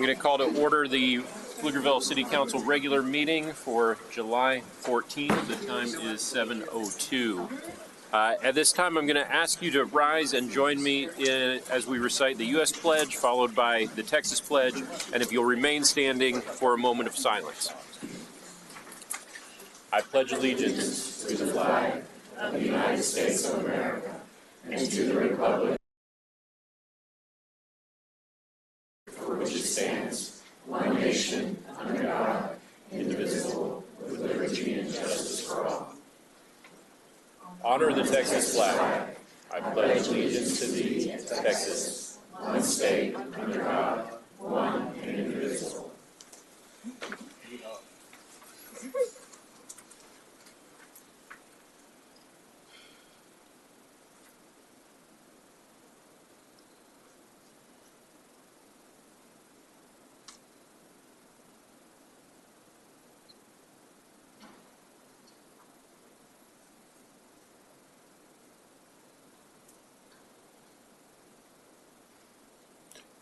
going to call to order the Pflugerville City Council regular meeting for July 14th. The time is 7:02. At this time, I'm going to ask you to rise and join me as we recite the U.S. Pledge, followed by the Texas Pledge, and if you'll remain standing for a moment of silence. I pledge allegiance to the flag of the United States of America and to the republic for which it stands, one nation, under God, indivisible, with liberty and justice for all. Honor the Texas flag. I pledge allegiance to thee, Texas, one state, under God, one and indivisible.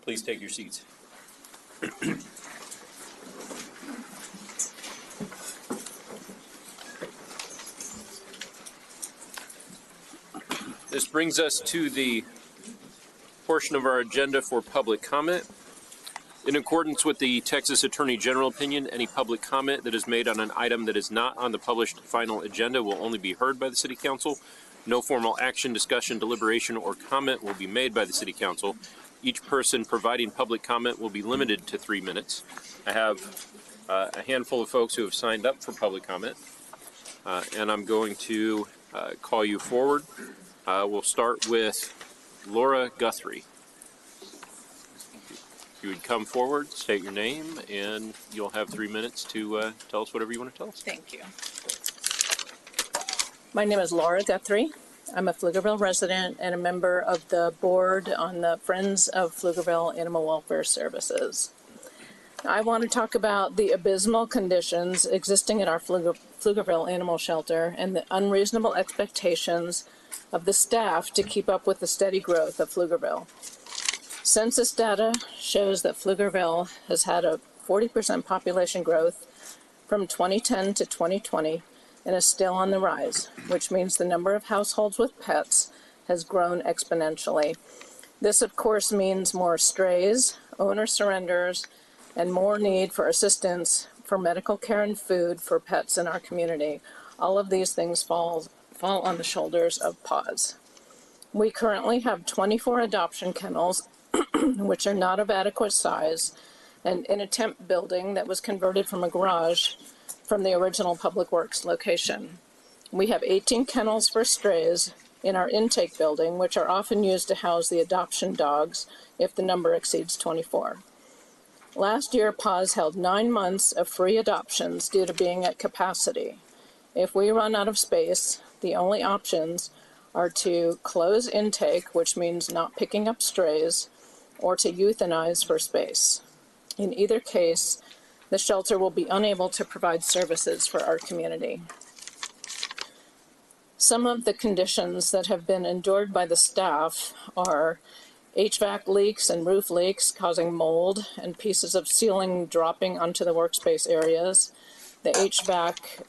Please take your seats. This brings us to the portion of our agenda for public comment. In accordance with the Texas Attorney General opinion, any public comment that is made on an item that is not on the published final agenda will only be heard by the City Council. No formal action, discussion, deliberation, or comment will be made by the City Council. Each person providing public comment will be limited to 3 minutes. I have a handful of folks who have signed up for public comment, and I'm going to call you forward. We'll start with Laura Guthrie. If you would come forward, state your name, and you'll have 3 minutes to tell us whatever you want to tell us. Thank you. My name is Laura Guthrie. I'm a Pflugerville resident and a member of the board on the Friends of Pflugerville Animal Welfare Services. I want to talk about the abysmal conditions existing at our Pflugerville Animal Shelter and the unreasonable expectations of the staff to keep up with the steady growth of Pflugerville. Census data shows that Pflugerville has had a 40% population growth from 2010 to 2020 and is still on the rise, which means the number of households with pets has grown exponentially. This, of course, means more strays, owner surrenders, and more need for assistance for medical care and food for pets in our community. All of these things fall on the shoulders of PAWS. We currently have 24 adoption kennels, which are not of adequate size, and in a temp building that was converted from a garage from the original Public Works location. We have 18 kennels for strays in our intake building, which are often used to house the adoption dogs if the number exceeds 24. Last year, PAWS held 9 months of free adoptions due to being at capacity. If we run out of space, the only options are to close intake, which means not picking up strays, or to euthanize for space. In either case, the shelter will be unable to provide services for our community. Some of the conditions that have been endured by the staff are HVAC leaks and roof leaks causing mold and pieces of ceiling dropping onto the workspace areas. The HVAC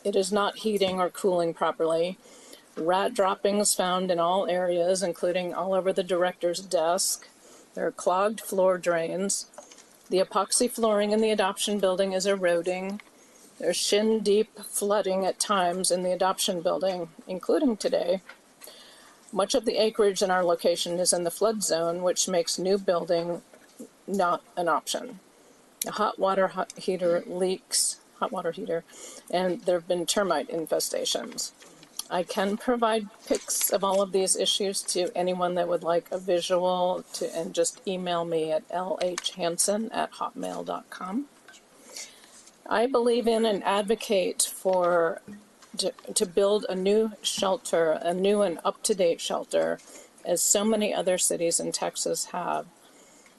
it is not heating or cooling properly. Rat droppings found in all areas, including all over the director's desk. There are clogged floor drains. The epoxy flooring in the adoption building is eroding. There's shin-deep flooding at times in the adoption building, including today. Much of the acreage in our location is in the flood zone, which makes new building not an option. A hot water heater leaks, and there have been termite infestations. I can provide pics of all of these issues to anyone that would like a visual, and just email me at lhhansen@hotmail.com. I believe in and advocate for to build a new shelter, a new and up-to-date shelter, as so many other cities in Texas have.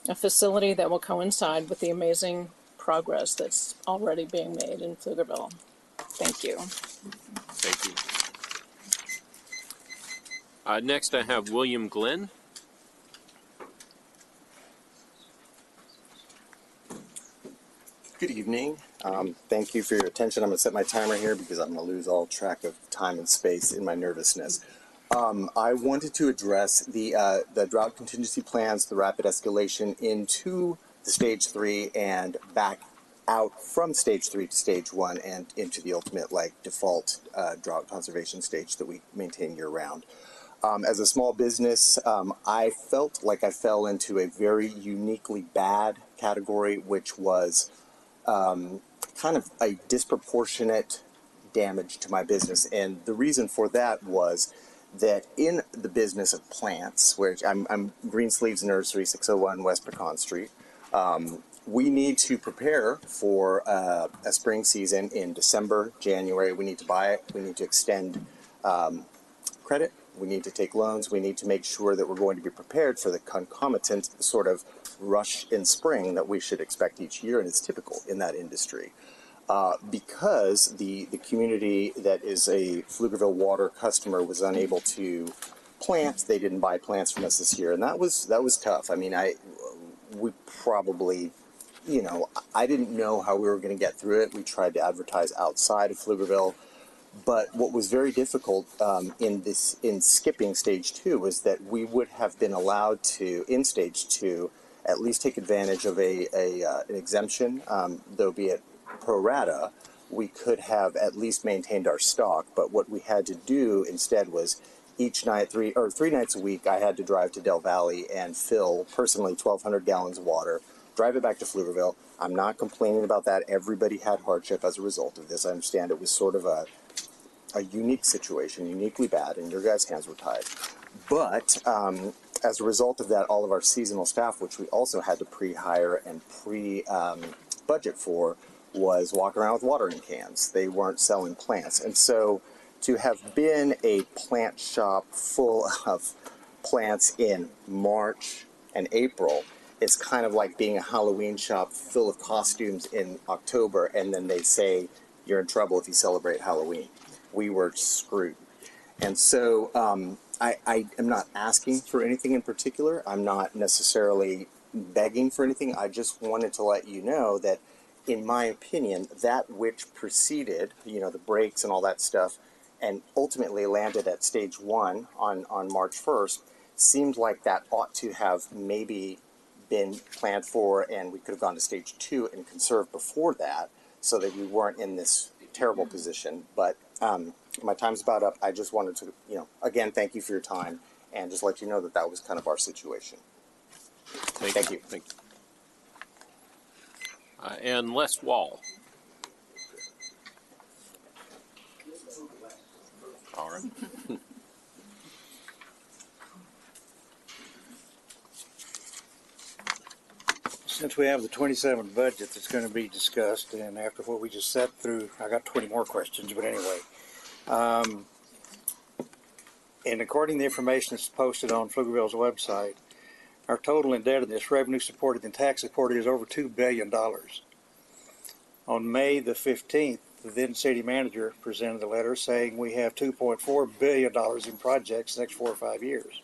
A facility that will coincide with the amazing progress that's already being made in Pflugerville. Thank you. Thank you. Next, I have William Glenn. Good evening. Thank you for your attention. I'm going to set my timer here because I'm going to lose all track of time and space in my nervousness. I wanted to address the drought contingency plans, the rapid escalation into the stage 3 and back out from stage 3 to stage 1 and into the ultimate default drought conservation stage that we maintain year round. As a small business, I felt like I fell into a very uniquely bad category, which was kind of a disproportionate damage to my business. And the reason for that was that in the business of plants, where I'm Greensleeves Nursery, 601 West Pecan Street, we need to prepare for a spring season in December, January. We need to buy it. We need to extend credit. We need to take loans. We need to make sure that we're going to be prepared for the concomitant sort of rush in spring that we should expect each year, and it's typical in that industry. Because the community that is a Pflugerville water customer was unable to plant, they didn't buy plants from us this year, and that was tough. I mean, we probably, I didn't know how we were going to get through it. We tried to advertise outside of Pflugerville. But what was very difficult in skipping stage 2 was that we would have been allowed to, in stage 2, at least take advantage of an exemption, though be it pro rata. We could have at least maintained our stock, but what we had to do instead was each night, 3 nights a week, I had to drive to Del Valley and fill personally 1,200 gallons of water, drive it back to Pflugerville. I'm not complaining about that. Everybody had hardship as a result of this. I understand it was sort of a unique situation, uniquely bad, and your guys' hands were tied. But as a result of that, all of our seasonal staff, which we also had to pre-hire and pre-budget for, was walking around with watering cans. They weren't selling plants. And so to have been a plant shop full of plants in March and April, it's kind of like being a Halloween shop full of costumes in October, and then they say you're in trouble if you celebrate Halloween. We were screwed. And so I am not asking for anything in particular. I'm not necessarily begging for anything. I just wanted to let you know that, in my opinion, that which preceded, the breaks and all that stuff, and ultimately landed at stage 1 on March 1st, seemed like that ought to have maybe been planned for, and we could have gone to stage 2 and conserved before that so that we weren't in this terrible position. But my time's about up. I just wanted to, again, thank you for your time and just let you know that that was kind of our situation. Thank you. Thank you. And Les Wall. All right. Since we have the 27 budget that's going to be discussed, and after what we just sat through, I got 20 more questions, but anyway. And according to the information that's posted on Pflugerville's website, our total indebtedness, revenue supported and tax supported, is over $2 billion. On May the 15th, the then city manager presented a letter saying we have $2.4 billion in projects the next 4 or 5 years.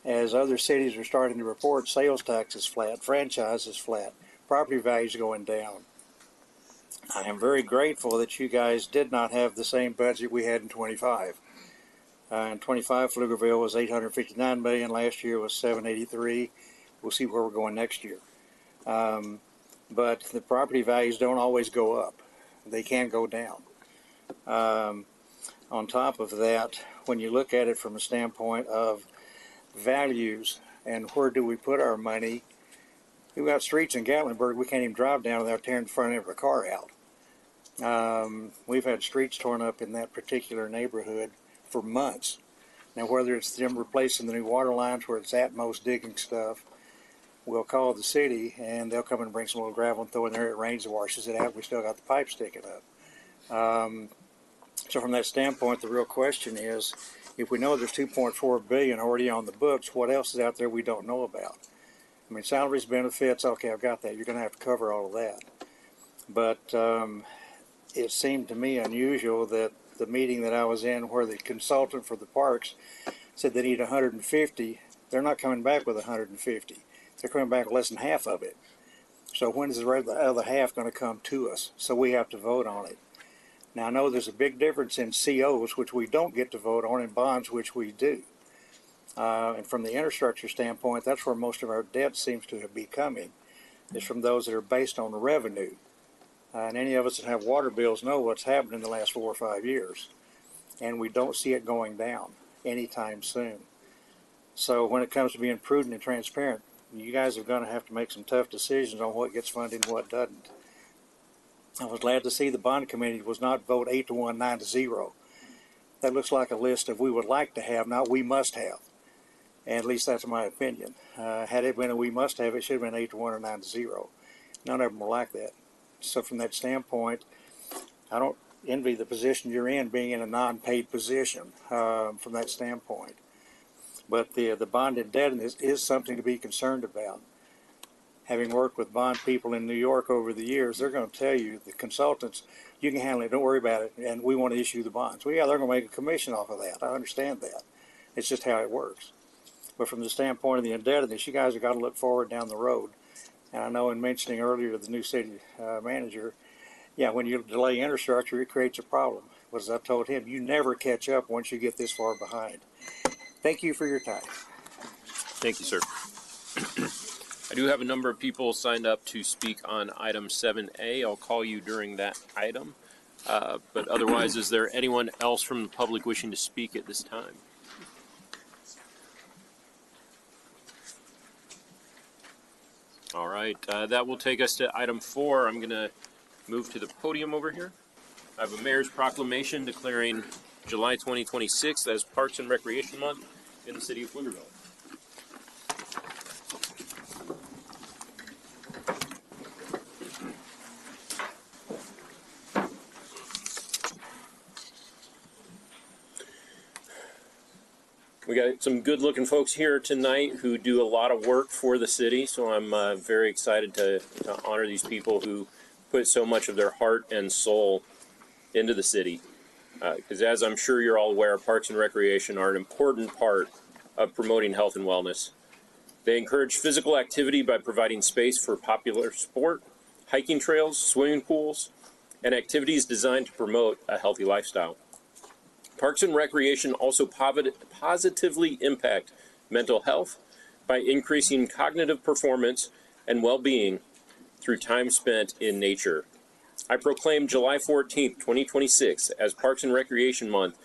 As other cities are starting to report, sales tax is flat, franchise is flat, property values going down. I am very grateful that you guys did not have the same budget we had in 25. In 25, Pflugerville was $859 million. Last year was $783. We'll see where we're going next year. But the property values don't always go up. They can go down. On top of that, when you look at it from a standpoint of values and where do we put our money, we've got streets in Gatlinburg we can't even drive down without tearing the front end of a car out. We've had streets torn up in that particular neighborhood for months. Now, whether it's them replacing the new water lines, where it's Atmos digging stuff, we'll call the city and they'll come and bring some little gravel and throw in there. It rains and washes it out. We still got the pipe sticking up. So from that standpoint, the real question is, if we know there's $2.4 billion already on the books, what else is out there we don't know about? I mean, salaries, benefits, okay, I've got that. You're going to have to cover all of that. But it seemed to me unusual that the meeting that I was in, where the consultant for the parks said they need 150, they're not coming back with 150. They're coming back with less than half of it. So when is the other half going to come to us? So we have to vote on it. Now, I know there's a big difference in COs, which we don't get to vote on, and bonds, which we do. And from the infrastructure standpoint, that's where most of our debt seems to be coming, is from those that are based on revenue. And any of us that have water bills know what's happened in the last 4 or 5 years. And we don't see it going down anytime soon. So when it comes to being prudent and transparent, you guys are going to have to make some tough decisions on what gets funded and what doesn't. I was glad to see the bond committee was not vote 8-1, 9-0. That looks like a list of we would like to have, not we must have. And at least that's my opinion. Had it been a we must have, it should have been 8-1 or 9-0. None of them were like that. So from that standpoint, I don't envy the position you're in, being in a non-paid position from that standpoint. But the bond indebtedness is something to be concerned about. Having worked with bond people in New York over the years, they're going to tell you, the consultants, you can handle it, don't worry about it, and we want to issue the bonds. Well, yeah, they're going to make a commission off of that. I understand that. It's just how it works. But from the standpoint of the indebtedness, you guys have got to look forward down the road. And I know in mentioning earlier to the new city manager, yeah, when you delay infrastructure, it creates a problem. But as I told him, you never catch up once you get this far behind. Thank you for your time. Thank you, sir. I do have a number of people signed up to speak on item 7A. I'll call you during that item. But otherwise, is there anyone else from the public wishing to speak at this time? All right, that will take us to item 4. I'm going to move to the podium over here. I have a mayor's proclamation declaring July 2026 as Parks and Recreation Month in the city of Pflugerville. We got some good-looking folks here tonight who do a lot of work for the city, so I'm very excited to honor these people who put so much of their heart and soul into the city. Because as I'm sure you're all aware, Parks and Recreation are an important part of promoting health and wellness. They encourage physical activity by providing space for popular sport, hiking trails, swimming pools, and activities designed to promote a healthy lifestyle. Parks and Recreation also positively impact mental health by increasing cognitive performance and well-being through time spent in nature. I proclaim July 14th, 2026 as Parks and Recreation Month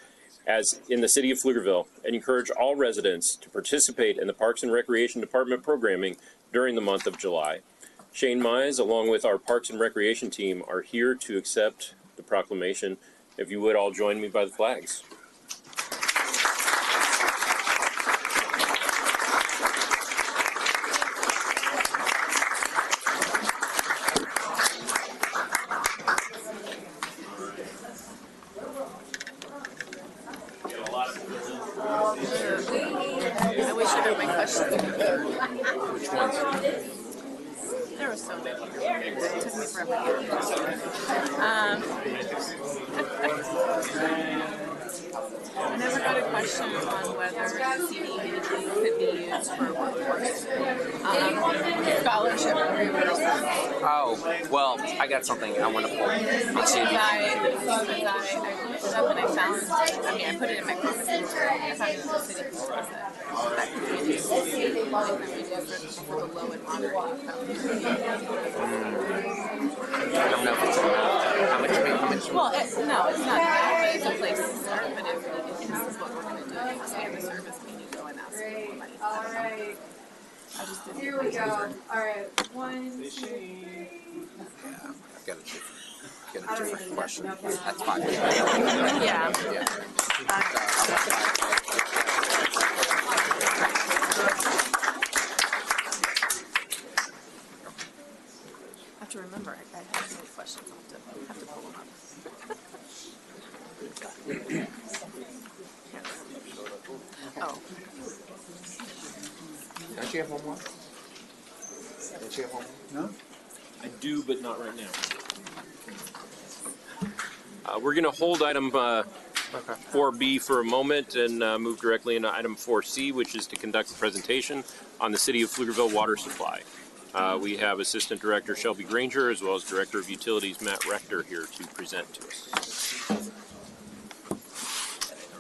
as in the city of Pflugerville and encourage all residents to participate in the Parks and Recreation Department programming during the month of July. Shane Mize, along with our Parks and Recreation team, are here to accept the proclamation. If you would all join me by the flags. I wish I had my questions. Which ones? There were so many. It took me forever to I never got a question on whether CDBG could be used for workforce scholarship reimbursement. Oh, well, I got something I want to pull. Let's see if you I looked it up and I found, I put it in my comments. I found it in the city process. That could be used for the low and moderate income. I don't know if it's enough. How much? Well, no, it's not enough, but it's a place to start. But if this is what we're going to do, if we expand the service, we need to go and ask for more money. Alright, I just didn't here we go. Alright, 1, 2, 3. Yeah, I've got a different question. That's fine. Yeah. Yeah. I have to remember, I have so many questions. I'll have to pull them up. Oh. Don't you have one more? Don't you have one more? No? I do, but not right now. We're going to hold item 4B for a moment and move directly into item 4C, which is to conduct a presentation on the City of Pflugerville water supply. We have Assistant Director Shelby Granger as well as Director of Utilities Matt Rector here to present to us.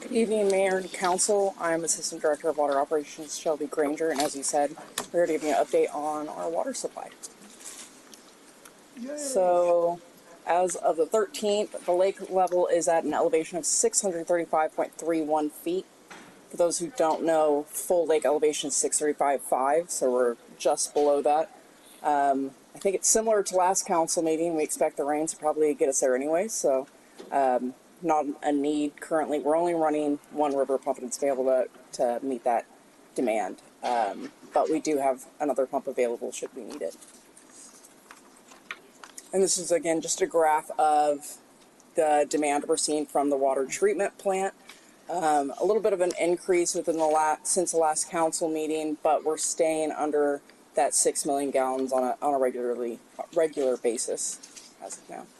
Good evening, Mayor and Council. I'm Assistant Director of Water Operations Shelby Granger, and as you said, we're here to give you an update on our water supply. So, as of the 13th, the lake level is at an elevation of 635.31 feet. For those who don't know, full lake elevation is 635.5, so we're just below that. I think it's similar to last council meeting. We expect the rains to probably get us there anyway, so not a need currently. We're only running one river pump and it's able to meet that demand. But we do have another pump available should we need it. And this is, again, just a graph of the demand we're seeing from the water treatment plant. A little bit of an increase within since the last council meeting, but we're staying under that 6 million gallons on a regular basis as of now.